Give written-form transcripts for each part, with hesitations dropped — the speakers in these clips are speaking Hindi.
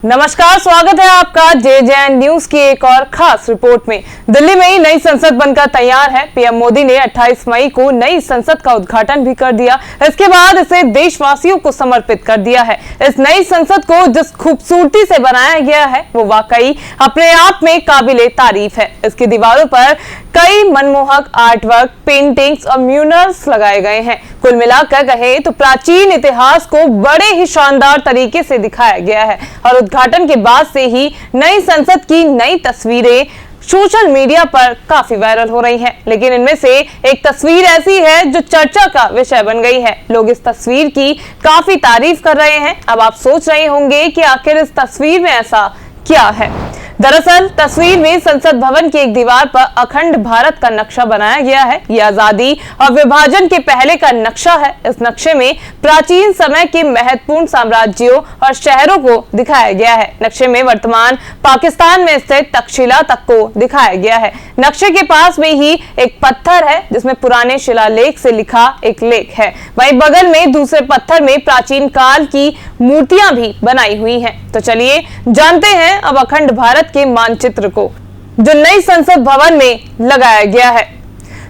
नमस्कार, स्वागत है आपका JJN न्यूज की एक और खास रिपोर्ट में। दिल्ली में ही नई संसद बनकर तैयार है। पीएम मोदी ने 28 मई को नई संसद का उद्घाटन भी कर दिया। इसके बाद इसे देशवासियों को समर्पित कर दिया है। इस नई संसद को जिस खूबसूरती से बनाया गया है वो वाकई अपने आप में काबिले तारीफ है। इसकी दीवारों पर कई मनमोहक आर्टवर्क, पेंटिंग्स और म्यूरल्स लगाए गए हैं। कुल मिलाकर कहें तो प्राचीन इतिहास को बड़े ही शानदार तरीके से दिखाया गया है और उद्घाटन के बाद से ही नई संसद की नई तस्वीरें सोशल मीडिया पर काफी वायरल हो रही हैं। लेकिन इनमें से एक तस्वीर ऐसी है जो चर्चा का विषय बन गई है। लोग इस तस्वीर की काफी तारीफ कर रहे हैं। अब आप सोच रहे होंगे कि आखिर इस तस्वीर में ऐसा क्या है। दरअसल तस्वीर में संसद भवन की एक दीवार पर अखंड भारत का नक्शा बनाया गया है। यह आजादी और विभाजन के पहले का नक्शा है। इस नक्शे में प्राचीन समय के महत्वपूर्ण साम्राज्यों और शहरों को दिखाया गया है। नक्शे में वर्तमान पाकिस्तान में स्थित तक्षशिला तक को दिखाया गया है। नक्शे के पास में ही एक पत्थर है जिसमें पुराने शिलालेख से लिखा एक लेख है। वहीं बगल में दूसरे पत्थर में प्राचीन काल की मूर्तियां भी बनाई हुई हैं। तो चलिए जानते हैं अब अखंड भारत के मानचित्र को जो नई संसद भवन में लगाया गया है।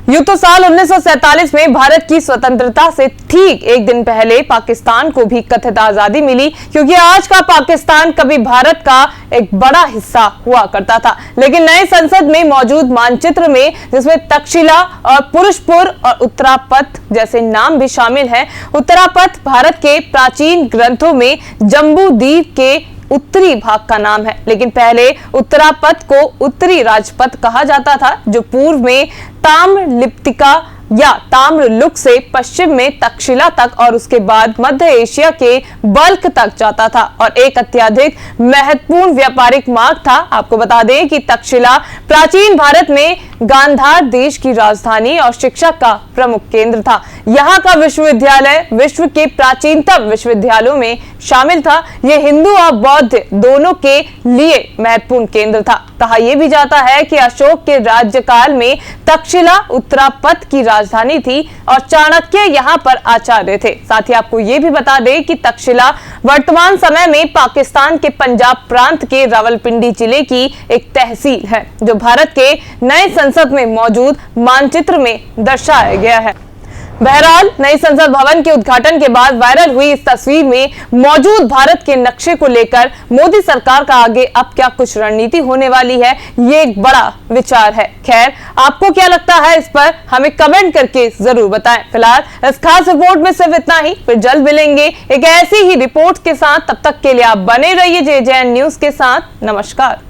यूं तो साल 1947 में भारत की स्वतंत्रता से ठीक एक दिन पहले पाकिस्तान को भी कथित आजादी मिली, क्योंकि आज का पाकिस्तान कभी भारत का एक बड़ा हिस्सा हुआ करता था। लेकिन नए संसद में मौजूद मानचित्र में जिसमें तक्षशिला और पुरुषपुर और उत्तरापथ जैसे नाम भी शामिल हैं। उत्तरापथ भारत के प्राचीन ग्रंथों में जम्बू द्वीप के उत्तरी भाग का नाम है, लेकिन पहले उत्तरापथ को उत्तरी राजपथ कहा जाता था, जो पूर्व में ताम्रलिप्तिका या ताम्रलुक से पश्चिम में तक्षशिला तक और उसके बाद मध्य एशिया के बल्ख तक जाता था और एक अत्यधिक महत्वपूर्ण व्यापारिक मार्ग था। आपको बता दें कि तक्षशिला प्राचीन भारत में गांधार देश की राजधानी और शिक्षा का प्रमुख केंद्र था। यहाँ का विश्वविद्यालय विश्व के प्राचीनतम विश्वविद्यालयों में शामिल था। यह हिंदू और बौद्ध दोनों के लिए महत्वपूर्ण केंद्र था। कहा यह भी जाता है कि अशोक के राज्यकाल में तक्षशिला उत्तरापथ की राजधानी थी और चाणक्य यहाँ पर आचार्य थे। साथ ही आपको ये भी बता दें कि तक्षशिला वर्तमान समय में पाकिस्तान के पंजाब प्रांत के रावलपिंडी जिले की एक तहसील है, जो भारत के नए संसद में मौजूद मानचित्र में दर्शाया गया है। बहरहाल नई संसद भवन के उद्घाटन के बाद वायरल हुई इस तस्वीर में मौजूद भारत के नक्शे को लेकर मोदी सरकार का आगे अब क्या कुछ रणनीति होने वाली है, ये एक बड़ा विचार है। खैर, आपको क्या लगता है इस पर हमें कमेंट करके जरूर बताएं। फिलहाल इस खास रिपोर्ट में सिर्फ इतना ही, फिर जल्द मिलेंगे एक ऐसी ही रिपोर्ट के साथ। तब तक के लिए आप बने रहिए JJN न्यूज के साथ। नमस्कार।